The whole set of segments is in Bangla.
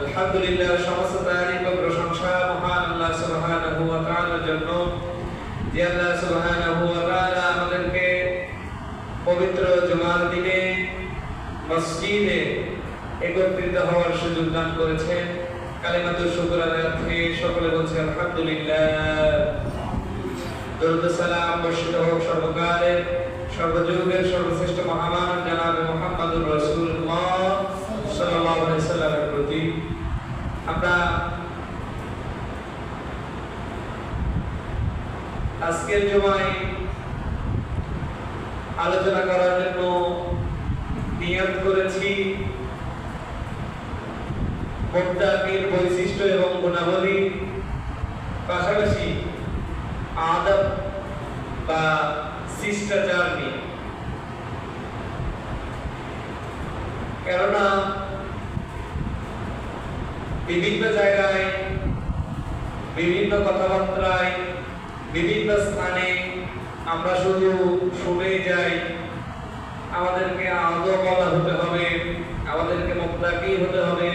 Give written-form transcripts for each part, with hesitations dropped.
আলহামদুলিল্লাহ, সমস্ত তারিফ ও প্রশংসা মহান আল্লাহ সুবহানাহু ওয়া তাআলার জন্য, যে আল্লাহ সুবহানাহু ওয়া তাআলা আমাদেরকে পবিত্র জুমার দিনে মসজিদে একত্রিত হওয়ার সুযোগ দান করেছেন। কালিমাতুশ শুকরানার্থে সকলে বলছি আলহামদুলিল্লাহ। দরুদ সালাম বর্ষিত হোক সর্বকালের সর্বযুগের সর্বশ্রেষ্ঠ মহামানব জনাবে মুহাম্মদুর রাসূলুল্লাহ সাল্লাল্লাহু আলাইহি ওয়াসাল্লামের প্রতি। আমরা আজকের জুমায় আলোচনা করার জন্য নিয়ত করেছি মুত্তাকির বৈশিষ্ট্য এবং গুণাবলী, পাশাপাশি আদব বা শিষ্টাচার নিয়ে। কেননা বিভিন্ন জায়গায়, বিভিন্ন কথাবার্তায়, বিভিন্ন স্থানে আমরা শুধু শুনে যাই আমাদেরকে আদবওয়ালা হতে হবে, আমাদেরকে মুত্তাকি হতে হবে,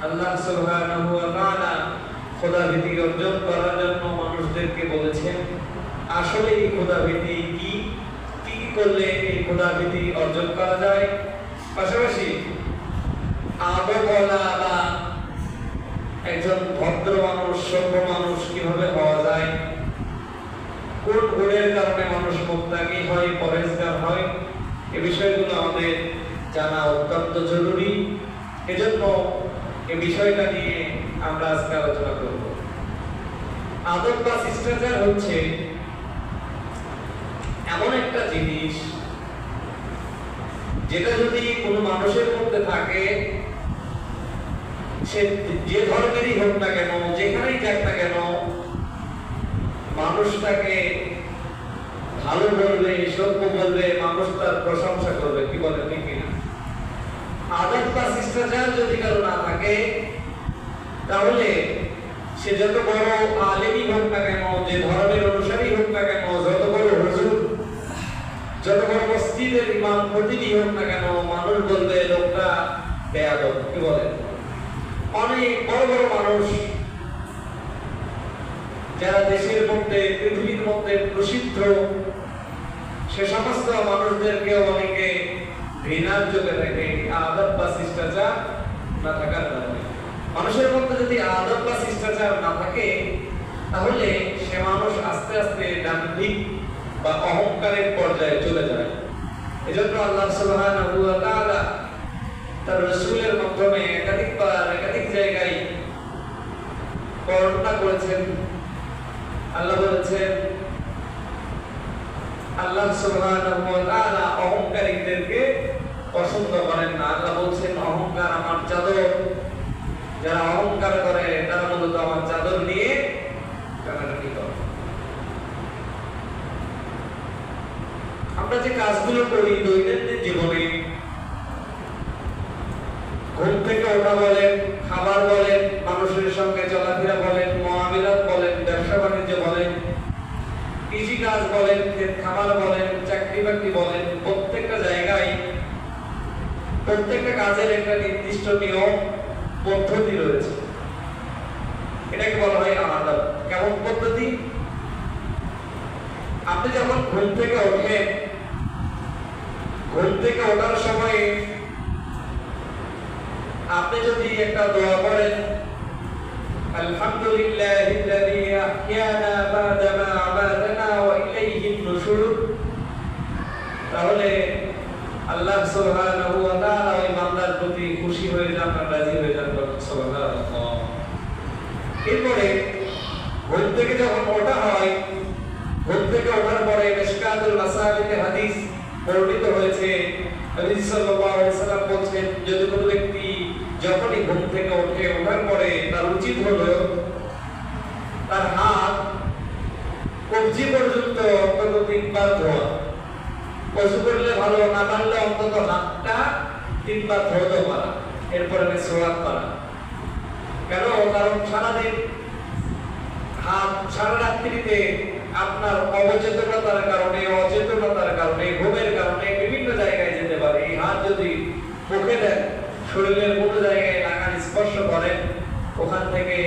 আল্লাহ সুবহানাহু ওয়া তাআলা খোদাভীতি অর্জন করার জন্য মানুষদেরকে বলেছেন। আসলে এই খোদাভীতি কি কি করলে এই খোদাভীতি অর্জন করা যায়, পাশাপাশি আদবওয়ালা বা একজন ভদ্র মানুষ, সভ্য মানুষ কিভাবে হওয়া যায়, কোন গুণের কারণে মানুষ মুত্তাকি হয়, পরহেজগার হয়, এই বিষয়গুলো আমাদের জানা অত্যন্ত জরুরি। এজন্য এই বিষয়টা নিয়ে আমরা আজকে আলোচনা করব। আদব বা শিষ্টাচার হচ্ছে এমন একটা জিনিস যেটা যদি কোনো মানুষের মধ্যে থাকে, সে যে ধর্মেরই হোক না কেন, যেখানেই যাক না কেন, মানুষ তাকে ভালো বলবে, সভ্য বলবে, মানুষ তার প্রশংসা করবে। কি বলে ঠিক কিনা? আদব বা শিষ্টাচার যদি কারো না থাকে, তাহলে সে যত বড় আলেমই হোক না কেন, যে ধর্মের অনুসারী হোক না কেন, যত বড় হুজুর, যত বড় মসজিদের ইমাম খতিবই হোক না কেন, মানুষ বলবে লোকটা বেয়াদব। কি বলে? অনেক বড় বড় মানুষ যারা দেশের মধ্যে, পৃথিবীর মধ্যে প্রসিদ্ধ, সে সমস্ত মানুষদেরকে অনেকে ঘৃণার চোখে দেখে আদব বা শিষ্টাচার না থাকার কারণে। মানুষের মধ্যে যদি আদব বা শিষ্টাচার না থাকে, তাহলে সে মানুষ আস্তে আস্তে দাম্ভিক বা অহংকারের পর্যায়ে চলে যায়। এজন্য আল্লাহ সুবহানাহু ওয়া তাআলা তার রাসূলের মাধ্যমে একাধিকবার একাধিক জায়গায় বর্ণনা করেছেন। আল্লাহ বলেছেন, আল্লাহ সুবহানাহু ওয়া তাআলা অহংকারীদেরকে পছন্দ করেন না। আল্লাহ বলছেন, অহংকার আমার চাদর, যারা অহংকার করে তারা মূলত আমার চাদর নিয়ে টানাটানি করে। আমরা যে কাজগুলো করি দৈনন্দিন জীবনে, ঘুম থেকে ওঠা বলেন, খাবার বলেন, মানুষের সঙ্গে চলাফেরা বলেন, মুআমালাত বলেন, ব্যবসা বাণিজ্য বলেন, কৃষি কাজ বলেন, ক্ষেত খামার বলেন, চাকরি বাকরি বলেন, প্রত্যেকটা জায়গায় প্রত্যেকটা কাজের একটা নির্দিষ্ট নিয়ম পদ্ধতি রয়েছে। এটাকে বলা হয় আদব। কেমন পদ্ধতি? আপনি যখন ঘুম থেকে ওঠেন, ঘুম থেকে ওঠার সময় আপনি যদি একটা দোয়া করেন, আলহামদুলিল্লাহিল্লাযী আহইয়ানা বা'দা মা আমাতানা ওয়া ইলাইহিন নুশুর, তাহলে আল্লাহ সুবহানাহু ওয়া তাআলা ওই বান্দার প্রতি খুশি হয়ে যান, রাজি হয়ে যান। সুবহানাল্লাহ। এরপরে ঘুম থেকে যখন ওঠা হয়, ঘুম থেকে ওঠার পরে মিশকাতুল মাসাবিতে হাদিস বর্ণিত হয়েছে, নবী সাল্লাল্লাহু আলাইহি ওয়াসাল্লাম বলেছেন, যদি কোনো ব্যক্তি যখনই ঘুম থেকে ওঠে, ওঠার পরে তার উচিত হলো তার হাত কবজি পর্যন্ত অন্তত 3 বার ধোয়া। ওযু করলে ভালো, না পারলে অন্তত হাতটা 3 বার ধুতে পারা, এরপরে মিসওয়াক করা। কেন? কারণ সারাদিন হাত, সারা রাত্রিতে আপনার অবচেতনতার কারণে, অচেতনতার কারণে, ঘুমের কারণে বিভিন্ন জায়গায় যেতে পারে। এই হাত যদি মুখে দেন, শরীরের কোনো জায়গায় লাগার স্পর্শ স্পর্শ করেন ওখান থেকে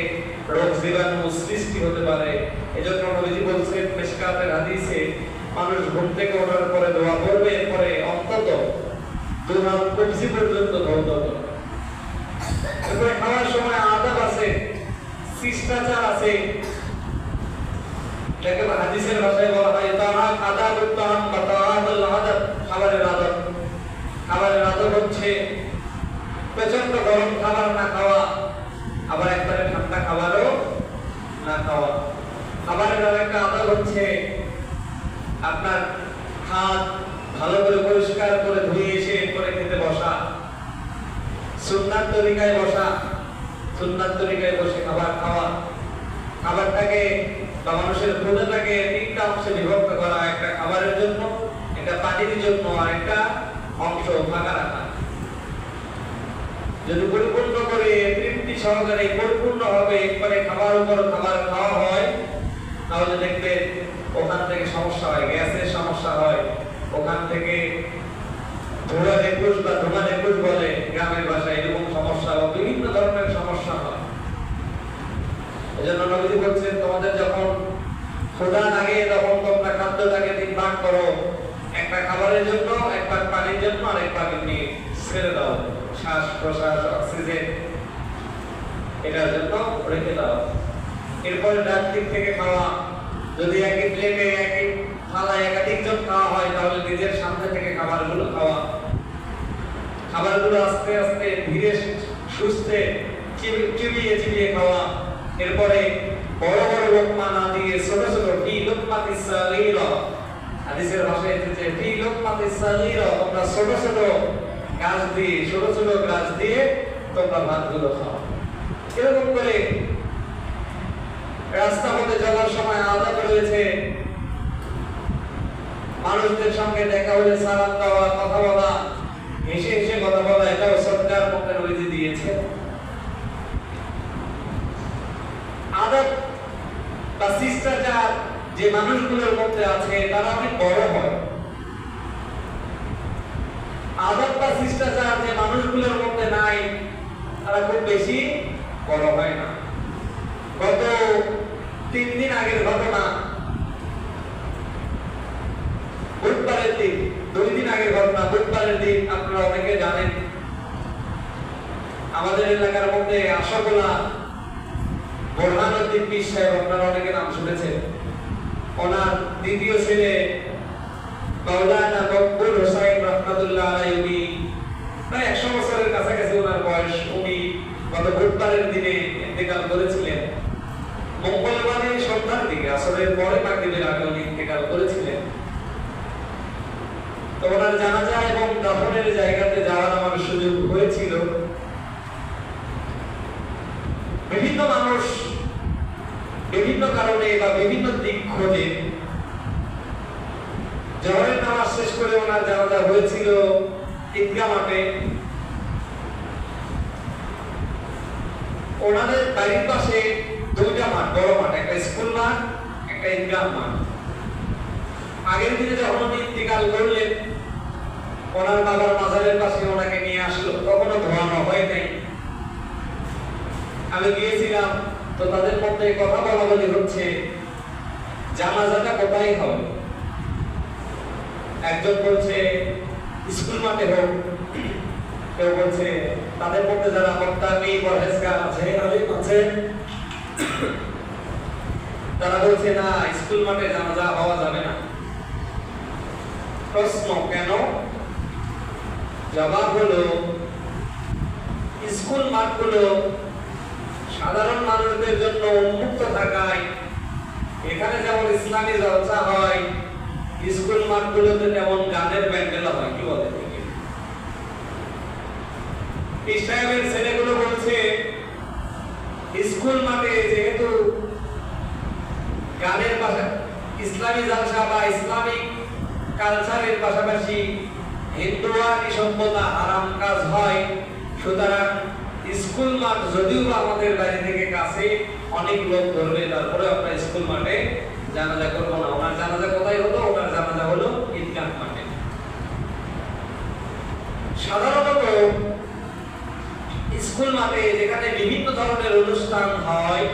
রোগ জীবাণু সৃষ্টি হতে পারে। এজন্য নবীজি বলছেন মিশকাতের হাদিসে, মানুষ ঘুম থেকে ওঠার পরে দোয়া করবে, এরপরে অন্তত দুহাত কবজি পর্যন্ত ধৌত করবে। এরপরে খাওয়ার সময় আদাব আছে, শিষ্টাচার আছে, এটাকে হাদিসের ভাষায় বলা হয় তাআত আদাবুত তাআম বা তাআতুল আদাব। খাবারের আদব, খাবারের আদব হচ্ছে প্রচন্ড গরম খাবার না খাওয়া, আবার একবারে ঠান্ডা খাবারও না খাওয়া। খাবারের আরেকটা আদব হচ্ছে আপনার হাত ভালো করে পরিষ্কার করে ধুয়ে এসে এরপরে খেতে বসা, সুন্নাত তরিকায় বসা, সুন্নাত তরিকায় বসে খাবার খাওয়া। খাবারটাকে বা মানুষের ক্ষুধাটাকে তিনটা অংশে বিভক্ত করা, একটা খাবারের জন্য, একটা পানির জন্য, আর একটা অংশ ফাঁকা রাখা। যদি পরিপূর্ণ করে তৃপ্তি সহকারে পরিপূর্ণ হবে একবারে খাবার উপর খাবার খাওয়া হয়, তাহলে দেখবেন ওখান থেকে সমস্যা হয়, গ্যাসের সমস্যা হয়, ওখান থেকে ধোঁয়া নেকুশ বা ধোঁয়া নেকুশ বলে গ্রামের ভাষায়, এরকম সমস্যা বা বিভিন্ন ধরনের সমস্যা হয়। এজন্য নবীজি বলছেন তোমাদের যখন ক্ষুধা লাগে তখন তোমরা খাদ্যটাকে তিন ভাগ করো, একটা খাবারের জন্য, এক ভাগ পানির জন্য, আর এক ভাগ এমনি ছেড়ে দাও, শ্বাস প্রশ্বাস অক্সিজেন এটার জন্য রেখে দাও। এরপরে ডান দিক থেকে খাওয়া, যদি একই প্লেটে একই থালায় একাধিক জন খাওয়া হয় তাহলে নিজের সামনে থেকে খাবারগুলো খাওয়া, খাবারগুলো আস্তে আস্তে ধীরে সুস্থে চিবিয়ে চিবিয়ে খাওয়া। এরপরে বড় বড় লোকমা না দিয়ে ছোট ছোট ফি লোকমাতিস সাগীরা, হাদিসের ভাষায় এসেছে ফি লোকমাতিস সাগীরা, তোমরা ছোট ছোট গাছ দিয়ে, ছোট ছোট গাছ দিয়ে তোমরা ভাতগুলো খাও। এরকম করে রাস্তা পথে চলার সময় আদব রয়েছে, মানুষদের সঙ্গে দেখা হলে সালাম দেওয়া, কথা বলা, হেসে হেসে কথা বলা, এটাও সরকার মধ্যে নবীজি দিয়েছে। আদব বা শিষ্টাচার যে মানুষগুলোর মধ্যে আছে তারা অনেক বড় হয়। আদব বা শিষ্টাচার যে মানুষগুলোর মধ্যে নাই তারা খুব বেশি বড় হয় না। গত 3 দিন আগের ঘটনা, বুধবারের দিন, 2 দিন আগের ঘটনা, বুধবারের দিন আপনারা অনেকে জানেন আমাদের এলাকার মধ্যে আশাগোলা বোরহানুদ্দিন পীর সাহেব, আপনারা অনেকে নাম শুনেছেন। ওনার দ্বিতীয় ছেলে মাওলানা মকবুল হোসেন রাহমাতুল্লাহ আলাইহি, প্রায় 100 বছরের কাছাকাছি ওনার বয়স, উনি গত বুধবারের দিনে ইন্তেকাল করেছিলেন। মঙ্গলবারে সন্ধ্যার দিকে, আসরের পরে মাগরিবের আগে উনি ইন্তেকাল করেছিলেন। তো ওনার জানাজা এবং দাফনের জায়গাতে যাওয়ার আমার সুযোগ হয়েছিল। বিভিন্ন মানুষ বিভিন্ন কারণে বা বিভিন্ন দিক খোঁজে। জোহরের নামাজ শেষ করে ওনার জানাজা হয়েছিল ঈদগাহ মাঠে। ওনাদের বাড়ির পাশে 2টা মাঠ, বড় মাঠ, একটা স্কুল মাঠ, একটা ঈদগাহ মাঠ। আগের দিনে যখন উনি ইন্তেকাল করলেন, ওনার বাবার মাজারের পাশে ওনাকে নিয়ে আসলো, তখনও ধোয়ানো হয় নাই। আমি গিয়েছিলাম, তো তাদের মধ্যে কথা বলা বলি হচ্ছে জানাজাটা কোথায় হবে। একজন বলছে স্কুল মাঠে হোক, কেউ বলছে, তাদের মধ্যে যারা মুত্তাকি পরহেজগার আছে, আলেম আছে, তারা বলছে না, স্কুল মাঠে জানাজা হওয়া যাবে না। প্রশ্ন কেন? জবাব হলো স্কুল মাঠগুলো সাধারণ মানুষদের জন্য উন্মুক্ত থাকায় এখানে যেমন ইসলামী জলসা হয়, স্কুল মাঠগুলোতে তেমন গানের প্যান্ডেল হয়। কি বলে ইসলামের ছেলেগুলো বলছে স্কুল মাঠে যেহেতু গানের পাশাপাশি ইসলামী জলসা বা ইসলামিক কালচারের পাশাপাশি হিন্দুয়ানি সভ্যতা হারাম কাজ হয়, সুতরাং স্কুল মাঠ যদিও আমাদের বাড়ি থেকে কাছে, অনেক লোক ধরবে, তারপরে আমরা স্কুল মাঠে জানাজা করবো না। ওনার জানাজা কোথায় হলো? ওনার জানাজা হলো ঈদগাহ মাঠে। সাধারণত স্কুল মাঠে যেখানে বিভিন্ন ধরনের অনুষ্ঠান হয়,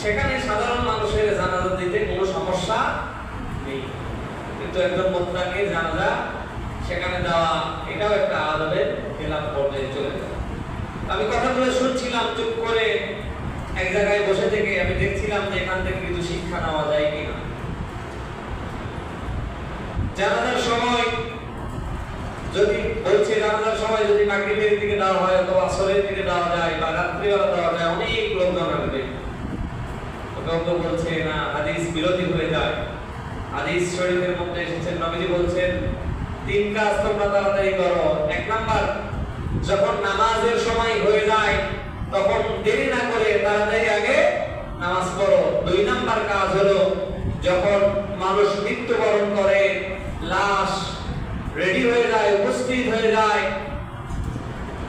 সেখানে সাধারণ মানুষের জানাজা দিতে কোনো সমস্যা নেই, কিন্তু একজন মুত্তাকির জানাজা সেখানে দেওয়া এটাও একটা আদবের খেলাফ পর্যায়ে চলে যায়। আমি কথাগুলো শুনছিলাম চুপ করে এক জায়গায় বসে থেকে, আমি দেখছিলাম যে এখান থেকে কিছু শিক্ষা নেওয়া যায় কিনা। জানাজার সময় যদি বলছে, জানাজার সময় যদি মাগরিবের দিকে দেওয়া হয় অথবা আসরের দিকে দেওয়া যায় বা রাত্রিবেলা দেওয়া যায়, অনেক লোকজন আসবে। কেউ বলছে না, হাদিস বিরোধী হয়ে যায়। হাদিস শরীফের মধ্যে এসেছেন, নবীজি বলছেন 3 কাজ তোমরা তাড়াতাড়ি করো। 1 নাম্বার, যখন নামাজের সময় হয়ে যায় তখন দেরি না করে তাড়াতাড়ি আগে নামাজ পড়ো। 2 নাম্বার কাজ হলো, যখন মানুষ মৃত্যুবরণ করে, লাশ রেডি হয়ে যায়, উপস্থিত হয়ে যায়,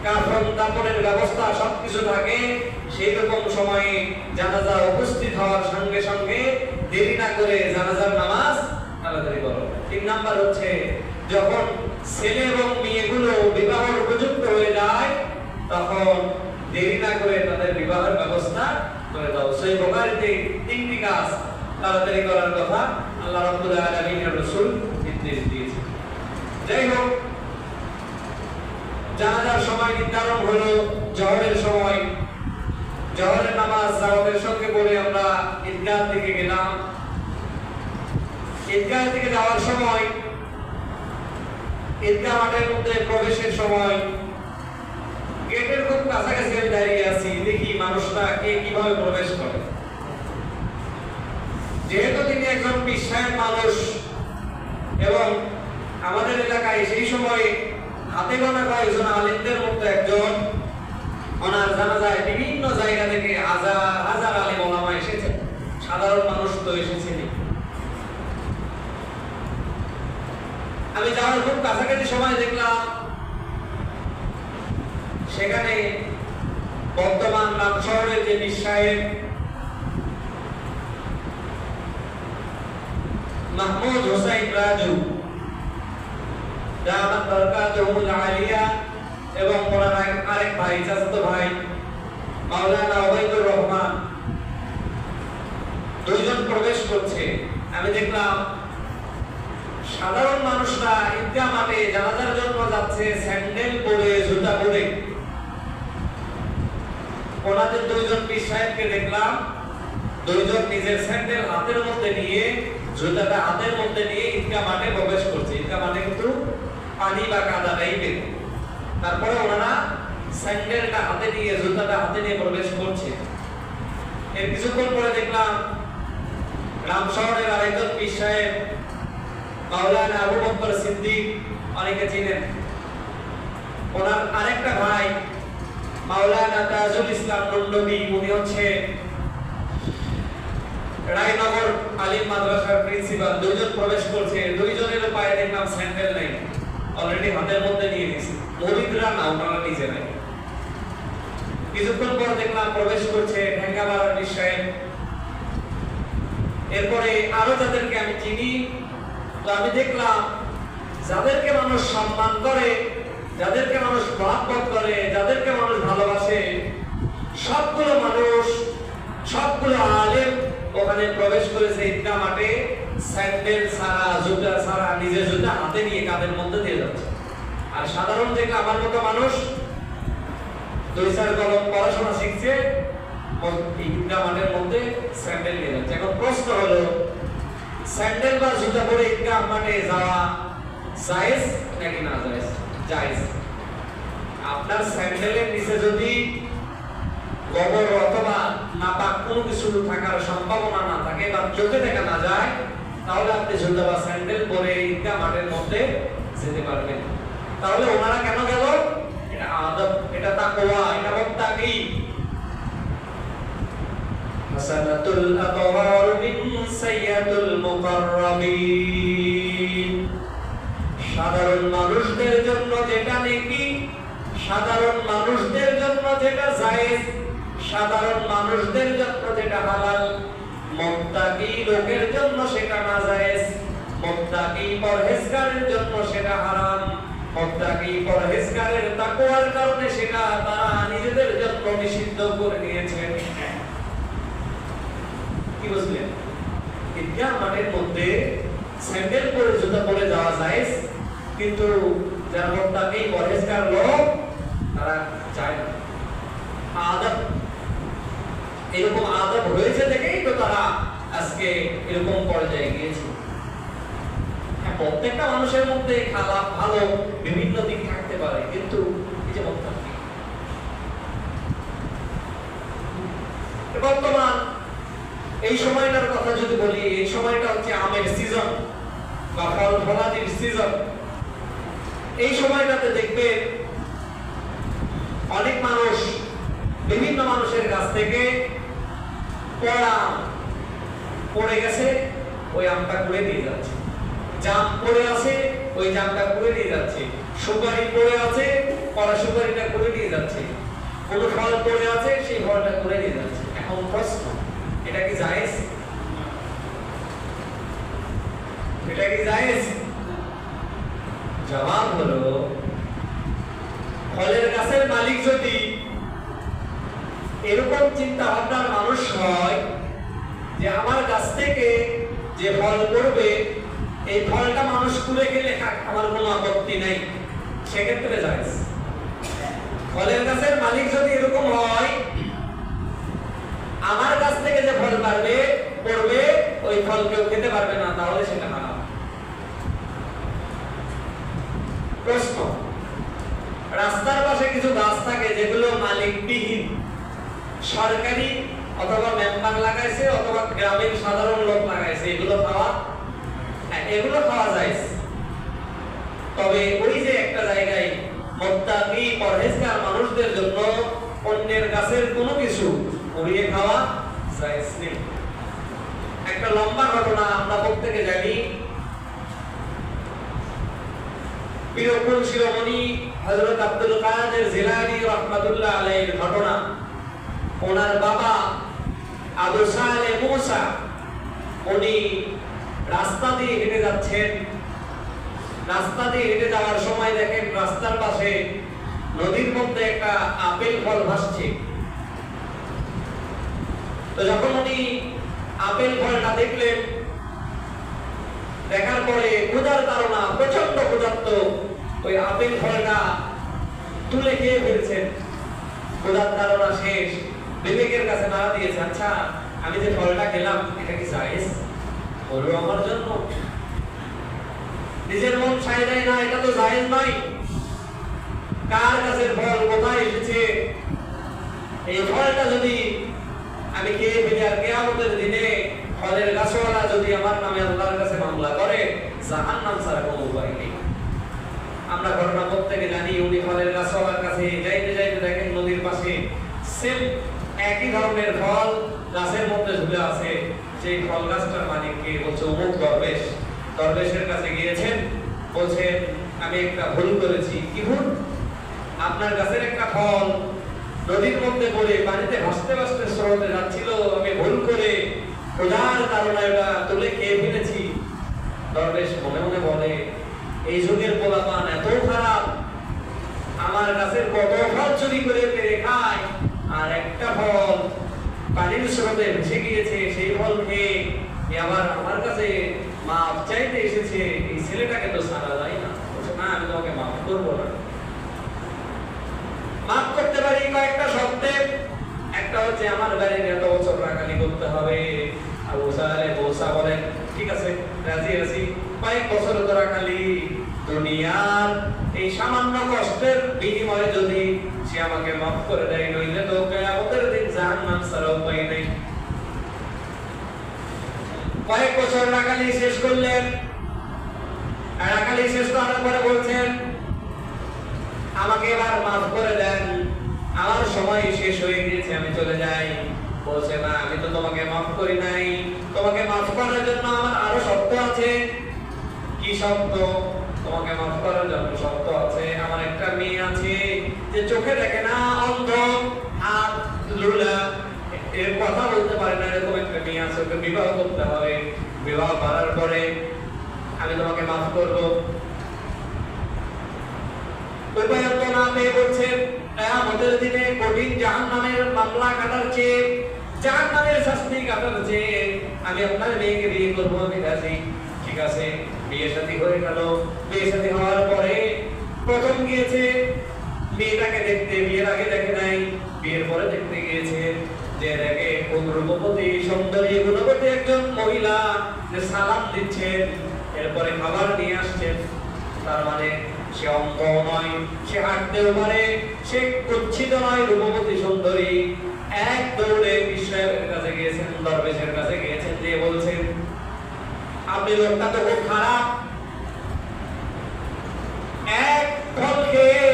কাফন দাফনের ব্যবস্থা সবকিছু থাকে, সেই রকম সময়ে জানাজা উপস্থিত হওয়ার সঙ্গে সঙ্গে দেরি না করে জানাজার নামাজ তাড়াতাড়ি করো। 3 নাম্বার হচ্ছে, যখন ছেলে এবং মেয়েগুলো বিবাহের উপযুক্ত হয়ে যায় তখন দেরি না করে তাদের বিবাহের ব্যবস্থা করে দাও। সেই বুখারীতে 3টি কাজ তাড়াতাড়ি করার কথা আল্লাহ রাব্বুল আলামিনের রাসূল নির্দেশ দিয়েছেন। যাই হোক, জানাজার সময় নির্ধারণ হলো জোহরের সময়। জোহরের নামাজ জামাতের সঙ্গে পড়ে আমরা ঈদগাহ থেকে গেলাম। ঈদগাহ থেকে যাওয়ার সময়, ঈদগাহ মাঠের মধ্যে প্রবেশের সময় গেটের খুব কাছাকাছি আমি দাঁড়িয়ে আছি, দেখি মানুষরা কে কিভাবে প্রবেশ করে। যেহেতু তিনি একজন বিশ্বায়ন মানুষ এবং আমাদের এলাকায় সেই সময় হাতে গোনা কয়েকজন আলেমদের মধ্যে একজন, ওনার জানাজায় বিভিন্ন জায়গা থেকে হাজার হাজার আলেম ওলামা এসেছেন, সাধারণ মানুষ তো এসেছেন। আমি যাওয়ার খুব কাছাকাছি সময় দেখলাম সেখানে বর্তমান রাম শহরের যে বিশ্বায়ন মাহমুদ হোসাইন রাজু দামাত বরকাতুহুল আলিয়া এবং ওনার আরেক ভাই, চাচাতো ভাই মাওলানা ওবাইদুর রহমান, 2 জন প্রবেশ করছে। আমি দেখলাম সাধারণ মানুষরা ঈদগাহ মাঠে জানাজার জন্য যাচ্ছে স্যান্ডেল পরে, জুতা পরে। ওনাদের 2 জন পীর সাহেবকে দেখলাম 2 জন নিজের স্যান্ডেল হাতের মধ্যে নিয়ে, জুতাটা হাতের মধ্যে নিয়ে ঈদগাহ মাঠে প্রবেশ করছে। ঈদগাহ মাঠে কিন্তু পানি বা কাদা টাইপের, তারপরে ওনারা স্যান্ডেলটা হাতে নিয়ে, জুতাটা হাতে নিয়ে প্রবেশ করছে। এর কিছুক্ষণ পরে দেখলাম রাম শহরের আরেকজন পীর সাহেব মাওলানা আবু বকর সিদ্দিক, অনেকে চিনেন, ওনার আরেকটা ভাই মাওলানা তাজুল ইসলাম নন্দবী, উনি হচ্ছে রায়নগর আলিম মাদ্রাসার প্রিন্সিপাল। 2 জন প্রবেশ করছে, 2 জনের পায়ে দেখলাম স্যান্ডেল নাই, অলরেডি হাতের মধ্যে নিয়ে নিয়েছে। মুরিদরা না, ওনারা নিজে নাই। কিছুক্ষণ পর দেখলাম প্রবেশ করছে ঢাকাবাড়ার বিশ্বায়ন। এরপরে আরো যাদেরকে আমি চিনি, তো আমি দেখলাম যাদেরকে মানুষ সম্মান করে, যাদেরকে মানুষ মহব্বত করে, যাদেরকে মানুষ ভালোবাসে, সবগুলো মানুষ, সবগুলো আলেম ওখানে প্রবেশ করেছে ঈদগাহ মাঠে স্যান্ডেল ছাড়া, জুতা ছাড়া, নিজের জুতা হাতে নিয়ে কাঁধের মধ্যে দিয়ে যাচ্ছে। আর সাধারণ থেকে আমার মতো মানুষ 2-4 কলম পড়াশোনা শিখছে, ঈদগাহ মাঠের মধ্যে স্যান্ডেল নিয়ে যাচ্ছে। এখন প্রশ্ন হলো, স্যান্ডেল বা জুতা পরে ঈদগাহ মাঠে যাওয়া জায়েজ নাকি না জায়েজ? জায়েজ। আপনার স্যান্ডেলের নিচে যদি গোবর অথবা নাপাক কোনো কিছু থাকার সম্ভাবনা না থাকে বা চোখে দেখা না যায়, তাহলে আপনি জুতা বা স্যান্ডেল পরে ঈদগাহ মাঠের মধ্যে যেতে পারবেন। তাহলে ওনারা কেন গেল? এটা আদব, এটা তাকওয়া, এটা মুত্তাকি। হাসানাতুল আতওয়ার মিন সাইয়্যাতুল মুকাররাবিন। সাধারণ মানুষদের জন্য যেটা নেকি, সাধারণ মানুষদের জন্য যেটা জায়েজ, সাধারণ মানুষদের জন্য যেটা হালাল, মুত্তাকি লোকের জন্য সেটা নাজায়েজ, মুত্তাকি পরহেজগারের জন্য সেটা হারাম। মুত্তাকি পরহেজগারের তাকওয়ার কারণে সেটা তারা নিজেদের জন্য নিষিদ্ধ করে নিয়েছে। কি বুঝলেন? ঈদগাহ মাঠের মধ্যে স্যান্ডেল পরে জুতা পরে যাওয়া যায়, কিন্তু যারা মুত্তাকি পরহেজগার লোক তারা যায় না। আদব, এরকম আদব হয়েছে দেখেই তো তারা আজকে এরকম পর্যায়ে গিয়েছে। প্রত্যেকটা মানুষের মধ্যে খারাপ ভালো বিভিন্ন দিক থাকতে পারে, কিন্তু এই যে মুত্তাকি, বর্তমান এই সময়টার কথা যদি বলি, এই সময়টা হচ্ছে আমের সিজন বা ফল ফলাদির সিজন। এই সময়টাতে দেখবেন অনেক মানুষ বিভিন্ন মানুষের কাছ থেকে পড়ে গেছে, ওই আমটা কুড়ে দিয়ে যাচ্ছে। জাম পড়ে আছে, ওই জামটা কুড়ে দিয়ে যাচ্ছে। সুপারি পড়ে আছে, পড়া সুপারিটা কুড়ে দিয়ে যাচ্ছে। কোন ফল পড়ে আছে, সেই ফলটা কুড়ে দিয়ে যাচ্ছে। এখন প্রশ্ন, এটা কি জায়েজ? এটা কি জায়েজ? জবাব হলো, ফলের গাছের মালিক যদি এরকম চিন্তা ভাবনার মানুষ হয় যে আমার গাছ থেকে যে ফল পড়বে এই ফলটা মানুষ কুড়ে গেলে আমার কোনো আপত্তি নেই, সেক্ষেত্রে জায়েজ। ফলের গাছের মালিক যদি এরকম হয় আমার গাছ থেকে যে ফল পড়বে ওই ফল কেউ খেতে পারবে না, তাহলে সেটা হারাম। প্রশ্ন, রাস্তার পাশে কিছু গাছ থাকে যেগুলো মালিকবিহীন, সরকারি অথবা মেম্বার লাগাইছে অথবা গ্রামের সাধারণ লোক লাগাইছে, এগুলো খাওয়া যায়। তবে ওই যে একটা জায়গায় মুত্তাকি পরহেজগার মানুষদের জন্য অন্যের গাছের কোনো কিছু উড়িয়ে খাওয়া জায়েজ নেই। একটা লম্বা ঘটনা আমরা প্রত্যেকে জানি। বীরকুল শিরোমণি হযরত আব্দুল কাদের জিলানী রাহমাতুল্লাহ আলাইহির ঘটনা। ওনার বাবা আবু সালেহ মুসা, উনি রাস্তা দিয়ে হেঁটে যাচ্ছেন। রাস্তা দিয়ে হেঁটে যাওয়ার সময় দেখেন রাস্তার পাশে নদীর মধ্যে একটা আপেল ফল ভাসছে। তো যখন উনি আপেল ফলটা দেখলেন, দেখার পরে ক্ষুধার তাড়না, প্রচন্ড ক্ষুধার্ত, ওই আপেল ফলটা তুলে খেয়ে ফেলছেন। ক্ষুধার তাড়না শেষ, বিবেকের কাছে নাড়া দিয়েছে, আচ্ছা আমি যে ফলটা খেলাম এটা কি জায়েজ হলো আমার জন্য? নিজের মন চাই দেয় না, এটা তো জায়েজ নয়। কার গাছের ফল, কোথায় এসেছে? এই ফলটা যদি আমি খেয়ে ফেলি আর কিয়ামতের দিনে ফলের গাছওয়ালা যদি আমার নামে আল্লাহর কাছে মামলা করে, জাহান্নাম ছাড়া কোনো উপায় নেই। আমরা ঘটনা প্রত্যেকে জানি। উনি ফলের গাছওয়ালার কাছে যাইতে যাইতে দেখেন নদীর পাশে সেম একই ধরনের ফল গাছের মধ্যে ঝুলে আছে। সেই ফল গাছটার মালিককে বলছে অমুক দরবেশ। দরবেশের কাছে গিয়েছেন, বলছেন আমি একটা ভুল করেছি। কি ভুল? আপনার গাছের একটা ফল নদীর মধ্যে পড়ে পানিতে ভাসতে ভাসতে স্রোতে যাচ্ছিল, আমি ভুল করে ক্ষুধার কারণে ওটা তুলে খেয়ে ফেলেছি। দরবেশ মনে মনে বলে, এই যুগের পোলাপান এত খারাপ, আমার গাছের কত ফল চুরি করে পেরে খায়, আর একটা ফল পানির স্রোতে ভেসে গিয়েছে, সেই ফল খেয়ে আবার আমার কাছে মাপ চাইতে এসেছে। এই ছেলেটাকে তো ছাড়া যায় না। না, আমি তোমাকে মাফ করবো না। মাফ করতে পারি কয়েকটা শর্তে। একটা হচ্ছে আমার বাড়ির এত বছর রাখালি করতে হবে। আবু সালেহ মুসা বলেন ঠিক আছে, রাজি আছি। কয়েক বছর তো রাখালি, দুনিয়ার এই সামান্য কষ্টের বিনিময়ে যদি সে আমাকে মাফ করে দেয়, নইলে তো কিয়ামতের দিন জাহান্নাম ছাড়া উপায় নেই। কয়েক বছর রাখালি শেষ করলেন। রাখালি শেষ করার পরে বলছেন আমাকে এবার মাফ করে দেন, আমার সময় শেষ হয়ে গিয়েছে, আমি চলে যাই। বলছে না, আমি তো তোমাকে মাফ করি নাই, তোমাকে মাফ করার জন্য আমার আরো শর্ত আছে। কি শর্ত? তোমাকে মাফ করার জন্য শর্ত আছে, আমার একটা মেয়ে আছে যে চোখে দেখে না, অন্ধ, হাত লুলা, এর কথা বলতে পারে না, এরকম একটা মেয়ে আছে, ওকে বিবাহ করতে হবে। বিবাহ করার পরে আমি তোমাকে মাফ করবো। উপায়ন্ত না পেয়ে বলছেন কিয়ামতের দিনে কঠিন জাহান্নামের মামলা কাটার চেয়ে, জাহান্নামের শাস্তি কাটার চেয়ে আমি আপনার মেয়েকে বিয়ে করবো, আমি রাজি। ঠিক আছে, বিয়ে শাদী হয়ে গেল। বিয়ে শাদী হওয়ার পরে প্রথম গিয়েছে মেয়েটাকে দেখতে, বিয়ের আগে দেখে নাই, বিয়ের পরে দেখতে গিয়েছে। যে দেখে কোন রূপবতী সুন্দরী গুণবতী একজন মহিলা, যে সালাম দিচ্ছেন, এরপরে খাবার নিয়ে আসছেন। তার মানে সে অন্ধ নয়, সে হাঁটতেও পারে, সে কুচ্ছিত নয়, রূপবতী সুন্দরী। এক দৌড়ে বিশ্বের কাছে গিয়েছেন, দরবেশের কাছে গিয়েছেন, যে বলছেন আপনি লোকটা তো খুব খারাপ, এক ফল খেয়ে,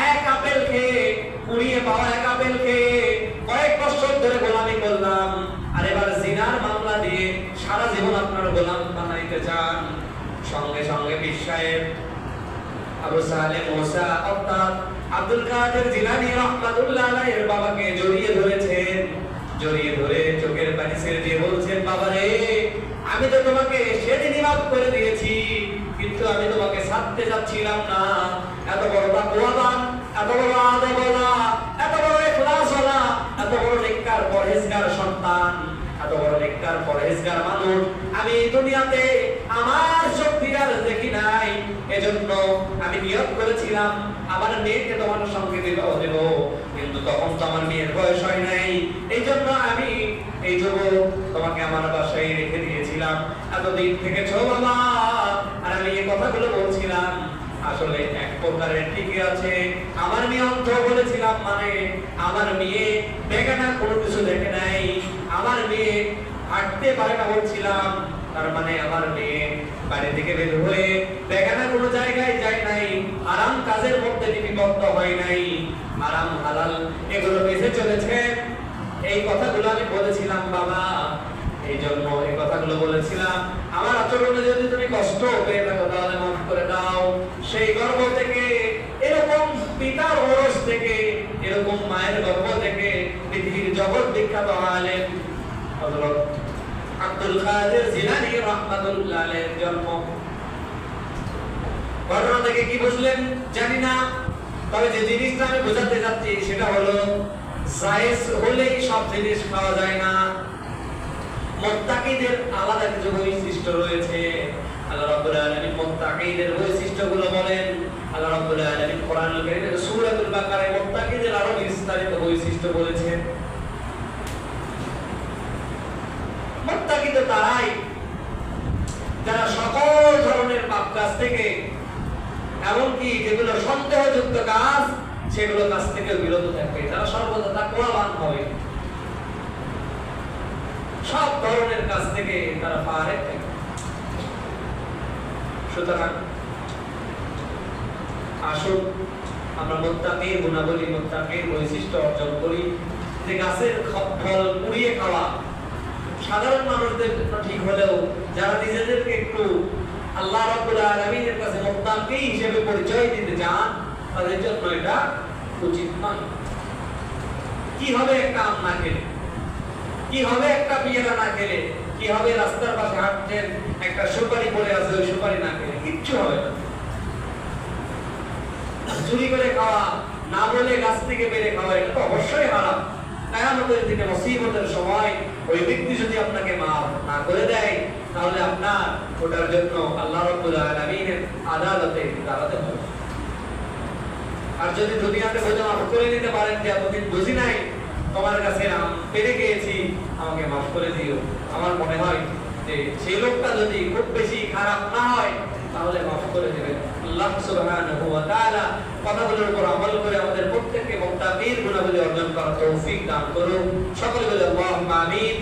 এক আপেল খেয়ে, কুড়িয়ে পাওয়া এক আপেল খেয়ে কয়েক বছর ধরে গোলামি করলাম, আর এবার জিনার মামলা দিয়ে সারা জীবন আপনার গোলাম বানাইতে চান। সঙ্গে সঙ্গে বিশ্বায়ের আবু সালেহ মুসা অর্থাৎ আব্দুল কাদের জিলানী রাহমাতুল্লাহ আলাইহির বাবাকে জড়িয়ে ধরেছেন। জড়িয়ে ধরে চোখের পানি ছেড়ে দিয়ে বলছেন, বাবা রে, আমি তো তোমাকে সেদিনই মাফ করে দিয়েছি, কিন্তু আমি তোমাকে ছাড়তে যাচ্ছিলাম না। এত বড় তাকওয়াবান, এত বড় আদবওয়ালা, এত বড় ইখলাসওয়ালা, এত বড় নেককার পরহেজগার সন্তান, এত বড় নেককার পরহেজগার মানুষ আমি এই দুনিয়াতে আমার শক্তি আর দেখি নাই। এজন্য আমি নিয়ত করেছিলাম আমার মেয়েকে তোমার সঙ্গে বিবাহ দেব, কিন্তু তখন তো আমার মেয়ের বয়স হয় নাই। এই জন্য আমি এই যুবক তোমাকে আমার বাসায় রেখে দিয়েছিলাম, এতদিন থেকেছো বাবা। আর আমি এই কথাগুলো বলছিলাম আসলে এক প্রকারের ঠিকই আছে। আমার মেয়ে অন্ধ বলেছিলাম, মানে আমার মেয়ে বেগানা কোনো কিছু দেখে নাই, আমার মেয়ে হাঁটতে পারে না বলছিলাম, তার মানে আমার মেয়ে বাড়ি থেকে বের হয়ে বেগানা কোনো জায়গায় যায় নাই, আরাম কাজের মধ্যে নিবিদ্ধ হয় নাই, আরাম হালাল এগুলো বেঁচে চলেছে। এই কথাগুলো আমি বলেছিলাম বাবা, এই জন্য এই কথাগুলো বলেছিলাম। আমার আচরণে যদি তুমি কষ্ট পেয়ে থাকো তাহলে মাফ করে দাও। সেই গর্ভ থেকে, এরকম পিতার ওরস থেকে, এরকম মায়ের গর্ভ থেকে পৃথিবীর জগৎ বিখ্যাত আলেম হযরত আব্দুল কাদের জিলানী রাহমাতুল্লাহ আলাইহির জন্ম। ঘটনা থেকে কি বুঝলেন জানি না, তবে যে জিনিসটা আমি বোঝাতে যাচ্ছি সেটা হলো জায়েজ হলেই সব জিনিস পাওয়া যায় না। মুত্তাকিদের আলাদা কিছু বৈশিষ্ট্য রয়েছে। আল্লাহ রাব্বুল আলামিন মুত্তাকিদের বৈশিষ্ট্যগুলো বলেন। আল্লাহ রাব্বুল আলামিন কোরআনুল কারীমের সূরাতুল বাকারায় মুত্তাকিদের আরো বিস্তারিত বৈশিষ্ট্য বলেছেন। মুত্তাকি তো তারাই যারা সকল ধরনের পাপ কাজ থেকে, এমনকি যেগুলো সন্দেহযুক্ত কাজ সেগুলো কাজ থেকে বিরত থাকবে, তারা সর্বদা তাকওয়াবান হবে, সব ধরনের কাজ থেকে তারা পারে থাকবে। সুতরাং আসুন আমরা মুত্তাকির গুণাবলী, মুত্তাকির বৈশিষ্ট্য অর্জন করি। যে গাছের ফল কুড়িয়ে খাওয়া সাধারণ মানুষদের জন্য ঠিক হলেও যারা নিজেদেরকে একটু আল্লাহ রাব্বুল আলামিনের কাছে মুত্তাকি হিসেবে পরিচয় দিতে চান, তাদের জন্য এটা উচিত নয়। কি হবে একটা আম না খেলে, কি হবে একটা পেয়ারা না খেলে, কি হবে রাস্তার পাশে হাঁটছেন একটা সুপারি পড়ে আছে, ওই সুপারি না খেলে কিচ্ছু হবে না। চুরি করে খাওয়া, না বলে গাছ থেকে পেরে খাওয়া, এটা তো অবশ্যই হারাম। কিয়ামতের দিনে মুসিবতের সময় ওই ব্যক্তি যদি আপনাকে মাফ না করে দেয়, তাহলে আপনার ওটার জন্য আল্লাহ রাব্বুল আলামিনের আদালতে দাঁড়াতে হবে। আর যদি দুনিয়াতে বোঝা মাফ করে নিতে পারেন যে এতদিন বুঝি নাই, তোমার কাছে পেরে গিয়েছি, আমাকে মাফ করে দিও, আমার মনে হয় যে সেই লোকটা যদি খুব বেশি খারাপ না হয় তাহলে মাফ করে দিবেন। আল্লাহ সুবহানাহু ওয়া তাআলা কথাগুলোর উপর আমল করে আমাদের প্রত্যেককে মুত্তাকির গুণাবলী অর্জন করার তৌফিক দান করুন। সকলে বলে আল্লাহুম্মা আমিন।